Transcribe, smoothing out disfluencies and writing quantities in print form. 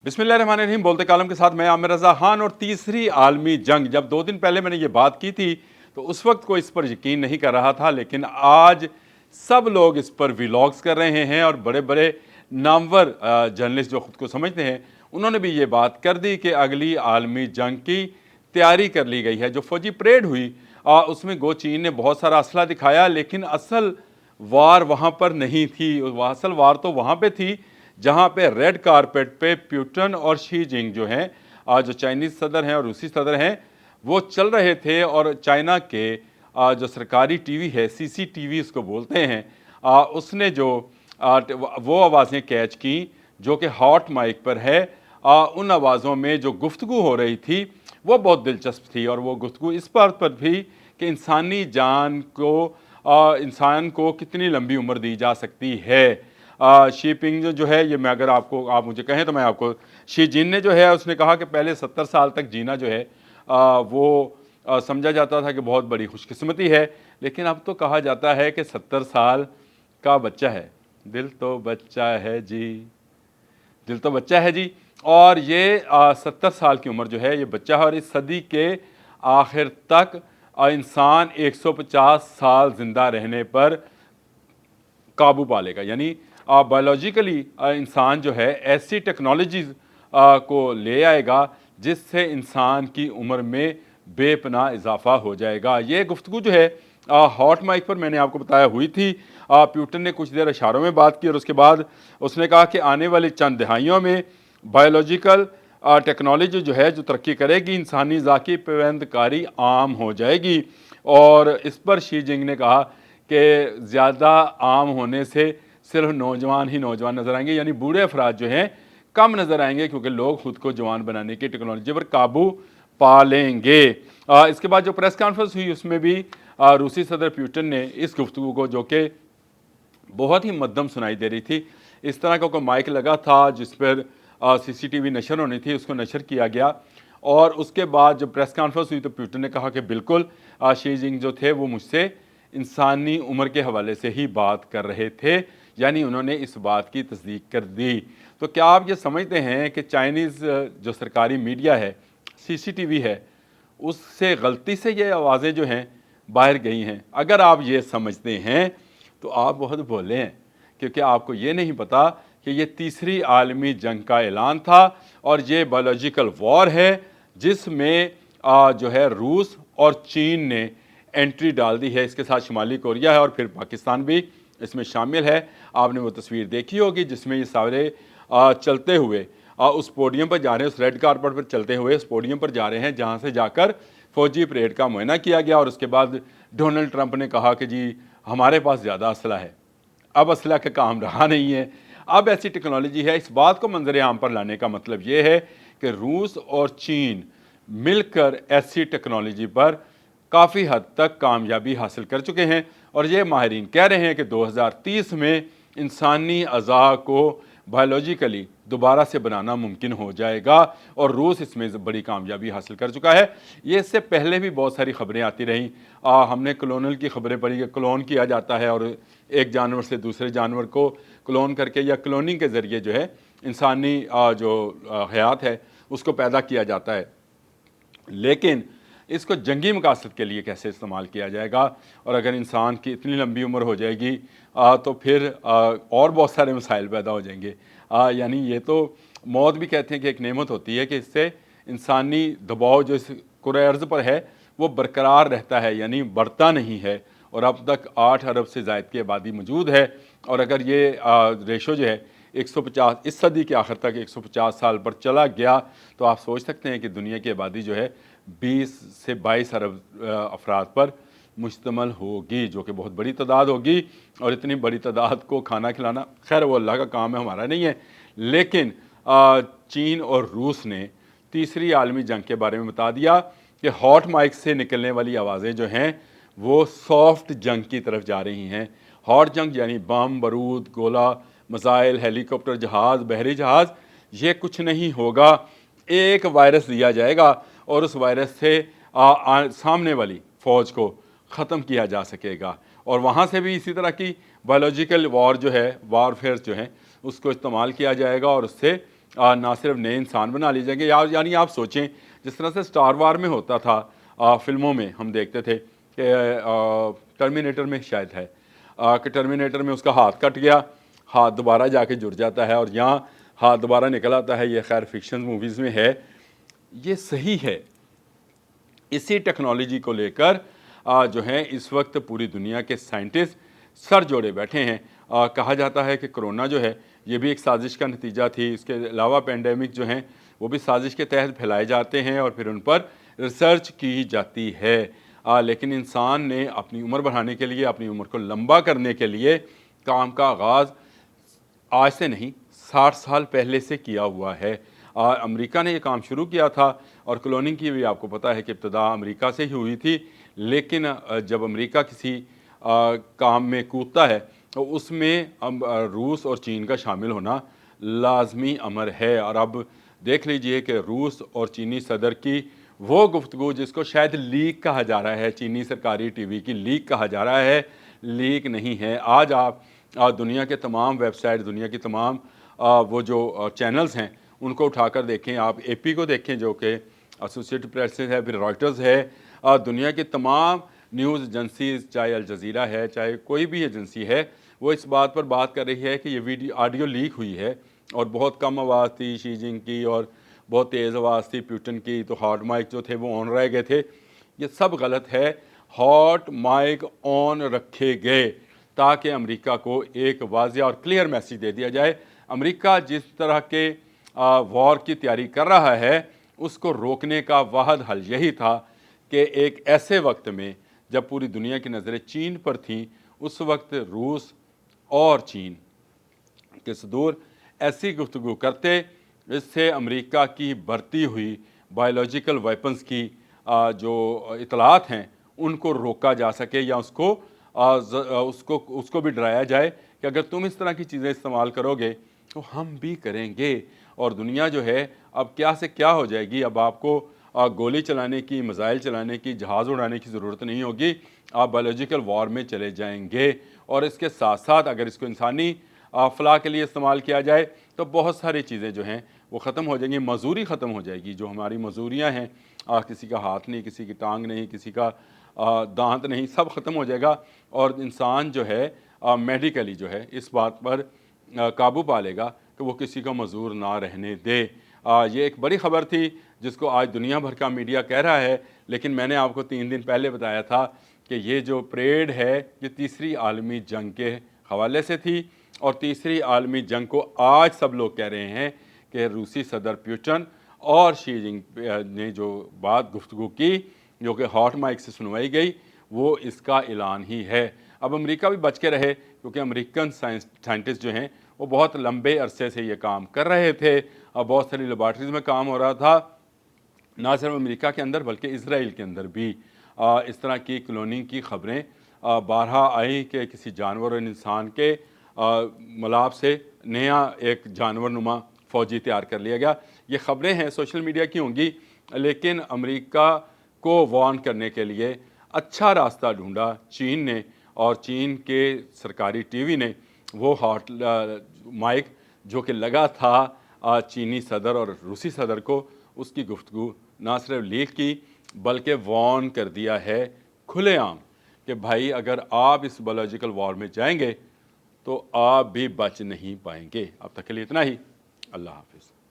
बिस्मिल्लाहिर्रहमानिर्रहीम। बोलते कालम के साथ मैं आमिर रज़ा खान। और तीसरी आलमी जंग, जब 2 दिन पहले मैंने ये बात की थी तो उस वक्त कोई इस पर यकीन नहीं कर रहा था, लेकिन आज सब लोग इस पर व्लॉग्स कर रहे हैं और बड़े बड़े नामवर जर्नलिस्ट जो ख़ुद को समझते हैं उन्होंने भी ये बात कर दी कि अगली आलमी जंग की तैयारी कर ली गई है। जो फौजी परेड हुई उसमें गो चीन ने बहुत सारा असला दिखाया, लेकिन असल वार वहाँ पर नहीं थी। असल वार तो वहाँ पर थी जहाँ पे रेड कारपेट पे पुतिन और शी जिंग जो हैं, जो चाइनीज़ सदर हैं और रूसी सदर हैं, वो चल रहे थे। और चाइना के जो सरकारी टीवी है, सीसीटीवी उसको बोलते हैं, उसने जो वो आवाज़ें कैच की जो कि हॉट माइक पर है। उन आवाज़ों में जो गुफ्तगू हो रही थी वो बहुत दिलचस्प थी, और वो गुफ्तगू इस बात पर भी कि इंसानी जान को इंसान को कितनी लंबी उम्र दी जा सकती है। शी पिंग जो है, ये मैं अगर आप मुझे कहें तो मैं आपको, शी जिन ने जो है उसने कहा कि पहले 70 साल तक जीना जो है वो समझा जाता था कि बहुत बड़ी खुशकिस्मती है, लेकिन अब तो कहा जाता है कि 70 साल का बच्चा है, दिल तो बच्चा है जी, दिल तो बच्चा है जी। और ये 70 साल की उम्र जो है ये बच्चा है, और इस सदी के आखिर तक इंसान 150 साल ज़िंदा रहने पर काबू पा लेगा। यानी बायोलॉजिकली इंसान जो है ऐसी टेक्नोलॉजीज़ को ले आएगा जिससे इंसान की उम्र में बेपनाह इजाफा हो जाएगा। ये गुफ्तगू जो है हॉट माइक पर मैंने आपको बताया हुई थी। पुतिन ने कुछ देर इशारों में बात की और उसके बाद उसने कहा कि आने वाली चंद दिहाइयों में बायोलॉजिकल टेक्नोलॉजी जो है जो तरक्की करेगी, इंसानी ज़ाती पेवंदकारी आम हो जाएगी। और इस पर शी जिंग ने कहा कि ज़्यादा आम होने से सिर्फ नौजवान ही नौजवान नज़र आएंगे, यानी बूढ़े अफराद जो हैं कम नज़र आएंगे, क्योंकि लोग खुद को जवान बनाने की टेक्नोलॉजी पर काबू पा लेंगे। इसके बाद जो प्रेस कॉन्फ्रेंस हुई उसमें भी रूसी सदर पुतिन ने इस गुफ्तगू को, जो कि बहुत ही मध्यम सुनाई दे रही थी, इस तरह का कोई माइक लगा था जिस पर सीसीटीवी नशर होनी थी, उसको नशर किया गया। और उसके बाद जब प्रेस कॉन्फ्रेंस हुई तो पुतिन ने कहा कि बिल्कुल शी जिंग जो थे वो मुझसे इंसानी उम्र के हवाले से ही बात कर रहे थे, यानी उन्होंने इस बात की तस्दीक कर दी। तो क्या आप ये समझते हैं कि चाइनीज़ जो सरकारी मीडिया है, सीसीटीवी है, उससे गलती से ये आवाज़ें जो हैं बाहर गई हैं? अगर आप ये समझते हैं तो आप बहुत भोले हैं, क्योंकि आपको ये नहीं पता कि ये तीसरी आलमी जंग का ऐलान था और ये बायोलॉजिकल वॉर है जिसमें जो है रूस और चीन ने एंट्री डाल दी है। इसके साथ शुमाली कोरिया है और फिर पाकिस्तान भी इसमें शामिल है। आपने वो तस्वीर देखी होगी जिसमें ये सारे चलते हुए उस पोडियम पर जा रहे हैं, उस रेड कारपेट पर चलते हुए उस पोडियम पर जा रहे हैं जहाँ से जाकर फौजी परेड का मुआयना किया गया। और उसके बाद डोनाल्ड ट्रंप ने कहा कि जी हमारे पास ज़्यादा असला है। अब असला का काम रहा नहीं है, अब ऐसी टेक्नोलॉजी है। इस बात को मंजर आम पर लाने का मतलब ये है कि रूस और चीन मिलकर ऐसी टेक्नोलॉजी पर काफ़ी हद तक कामयाबी हासिल कर चुके हैं। और ये माहिरीन कह रहे हैं कि 2030 में इंसानी अज़ा को बायोलॉजिकली दोबारा से बनाना मुमकिन हो जाएगा, और रूस इसमें बड़ी कामयाबी हासिल कर चुका है। ये इससे पहले भी बहुत सारी खबरें आती रहीं। हमने क्लोनल की खबरें पढ़ी कि क्लोन किया जाता है और एक जानवर से दूसरे जानवर को क्लोन करके या क्लोनिंग के ज़रिए जो है इंसानी जो हयात है उसको पैदा किया जाता है। लेकिन इसको जंगी मकासद के लिए कैसे इस्तेमाल किया जाएगा, और अगर इंसान की इतनी लंबी उम्र हो जाएगी तो फिर और बहुत सारे मसाइल पैदा हो जाएंगे। यानी ये तो मौत भी कहते हैं कि एक नेमत होती है कि इससे इंसानी दबाव जो इस कुरे अर्ज़ पर है वो बरकरार रहता है, यानी बढ़ता नहीं है। और अब तक 8 अरब से ज़ायद की आबादी मौजूद है, और अगर ये रेशो जो है 150 इस सदी के आखिर तक 150 साल पर चला गया तो आप सोच सकते हैं कि दुनिया की आबादी जो है 20 से 22 अरब अफराद पर मुश्तमल होगी, जो कि बहुत बड़ी तादाद होगी। और इतनी बड़ी तादाद को खाना खिलाना, खैर वो अल्लाह का काम है, हमारा नहीं है। लेकिन चीन और रूस ने तीसरी आलमी जंग के बारे में बता दिया कि हॉट माइक से निकलने वाली आवाज़ें जो हैं वो सॉफ्ट जंग की तरफ जा रही हैं। हॉट जंग यानी बम, बारूद, गोला, मिसाइल, हेलीकॉप्टर, जहाज़, बहरी जहाज़, ये कुछ नहीं होगा। एक वायरस दिया जाएगा और उस वायरस से सामने वाली फ़ौज को ख़त्म किया जा सकेगा। और वहाँ से भी इसी तरह की बायोलॉजिकल वॉर जो है, वारफेयर जो है, उसको इस्तेमाल किया जाएगा और उससे نہ صرف نئے انسان بنا لیے جائیں گے، یعنی آپ سوچیں جس طرح سے اسٹار وار میں ہوتا تھا، فلموں میں ہم دیکھتے تھے کہ ٹرمینیٹر میں شاید ہے کہ ٹرمینیٹر میں اس کا ہاتھ کٹ گیا، ہاتھ دوبارہ جا کے جڑ جاتا ہے اور یہاں ہاتھ دوبارہ نکل آتا ہے. یہ خیر فکشن موویز میں ہے، یہ صحیح ہے. اسی ٹیکنالوجی کو لے کر جو ہیں اس وقت پوری دنیا کے سائنٹسٹ سر جوڑے بیٹھے ہیں. کہا جاتا ہے کہ کرونا جو ہے یہ بھی ایک سازش کا نتیجہ تھی. اس کے علاوہ پینڈیمک جو ہیں وہ بھی سازش کے تحت پھیلائے جاتے ہیں اور پھر ان پر ریسرچ کی جاتی ہے. لیکن انسان نے اپنی عمر بڑھانے کے لیے، اپنی عمر کو لمبا کرنے کے لیے کام کا آغاز آج سے نہیں 60 سال پہلے سے کیا ہوا ہے. امریکہ نے یہ کام شروع کیا تھا اور کلوننگ کی بھی آپ کو پتہ ہے کہ ابتدا امریکہ سے ہی ہوئی تھی، لیکن جب امریکہ کسی کام میں کودتا ہے تو اس میں روس اور چین کا شامل ہونا لازمی امر ہے. اور اب دیکھ لیجئے کہ روس اور چینی صدر کی وہ گفتگو جس کو شاید لیک کہا جا رہا ہے، چینی سرکاری ٹی وی کی لیک کہا جا رہا ہے، لیک نہیں ہے. آج آپ دنیا کے تمام ویب سائٹ، دنیا کی تمام وہ جو چینلز ہیں ان کو اٹھا کر دیکھیں. آپ اے پی کو دیکھیں جو کہ ایسوسیٹڈ پریس ہے، پھر رائٹرز ہے، دنیا کی تمام نیوز ایجنسیز، چاہے الجزیرہ ہے، چاہے کوئی بھی ایجنسی ہے، وہ اس بات پر بات کر رہی ہے کہ یہ آڈیو لیک ہوئی ہے اور بہت کم آواز تھی شی جنگ کی اور بہت تیز آواز تھی پیوٹن کی، تو ہاٹ مائک جو تھے وہ آن رہ گئے تھے. یہ سب غلط ہے. ہاٹ مائک آن رکھے گئے تاکہ امریکہ کو ایک واضح اور کلیئر میسیج دے دیا جائے. امریکہ جس طرح کے وار کی تیاری کر رہا ہے اس کو روکنے کا واحد حل یہی تھا کہ ایک ایسے وقت میں جب پوری دنیا کی نظریں چین پر تھیں، اس وقت روس اور چین کے صدور ایسی گفتگو کرتے اس سے امریکہ کی بڑھتی ہوئی بایولوجیکل ویپنز کی جو اطلاعات ہیں ان کو روکا جا سکے، یا اس کو بھی ڈرایا جائے کہ اگر تم اس طرح کی چیزیں استعمال کرو گے تو ہم بھی کریں گے. اور دنیا جو ہے اب کیا سے کیا ہو جائے گی. اب آپ کو گولی چلانے کی، میزائل چلانے کی، جہاز اڑانے کی ضرورت نہیں ہوگی. آپ بایولوجیکل وار میں چلے جائیں گے. اور اس کے ساتھ ساتھ اگر اس کو انسانی فلاح کے لیے استعمال کیا جائے تو بہت ساری چیزیں جو ہیں وہ ختم ہو جائیں گی. مزدوری ختم ہو جائے گی. جو ہماری مزدوریاں ہیں، کسی کا ہاتھ نہیں، کسی کی ٹانگ نہیں، کسی کا دانت نہیں، سب ختم ہو جائے گا. اور انسان جو ہے میڈیکلی جو ہے اس بات پر قابو پا لے گا کہ وہ کسی کو مزدور نہ رہنے دے. یہ ایک بڑی خبر تھی جس کو آج دنیا بھر کا میڈیا کہہ رہا ہے، لیکن میں نے آپ کو 3 دن پہلے بتایا تھا کہ یہ جو پریڈ ہے یہ تیسری عالمی جنگ کے حوالے سے تھی. اور تیسری عالمی جنگ کو آج سب لوگ کہہ رہے ہیں کہ روسی صدر پیوٹن اور شی جنگ نے جو بات گفتگو کی جو کہ ہاٹ مائک سے سنوائی گئی وہ اس کا اعلان ہی ہے. اب امریکہ بھی بچ کے رہے کیونکہ امریکن سائنٹسٹ جو ہیں وہ بہت لمبے عرصے سے یہ کام کر رہے تھے. بہت ساری لیبارٹریز میں کام ہو رہا تھا، نہ صرف امریکہ کے اندر بلکہ اسرائیل کے اندر بھی. اس طرح کی کلوننگ کی خبریں بارہا آئیں کہ کسی جانور اور انسان کے ملاپ سے نیا ایک جانور نما فوجی تیار کر لیا گیا. یہ خبریں ہیں سوشل میڈیا کی ہوں گی، لیکن امریکہ کو وارن کرنے کے لیے اچھا راستہ ڈھونڈا چین نے، اور چین کے سرکاری ٹی وی نے وہ ہاٹ مائک جو کہ لگا تھا چینی صدر اور روسی صدر کو، اس کی گفتگو نہ صرف لیک کی بلکہ وارن کر دیا ہے کھلے عام کہ بھائی اگر آپ اس بایولوجیکل وار میں جائیں گے تو آپ بھی بچ نہیں پائیں گے. اب تک کے لیے اتنا ہی. اللہ حافظ.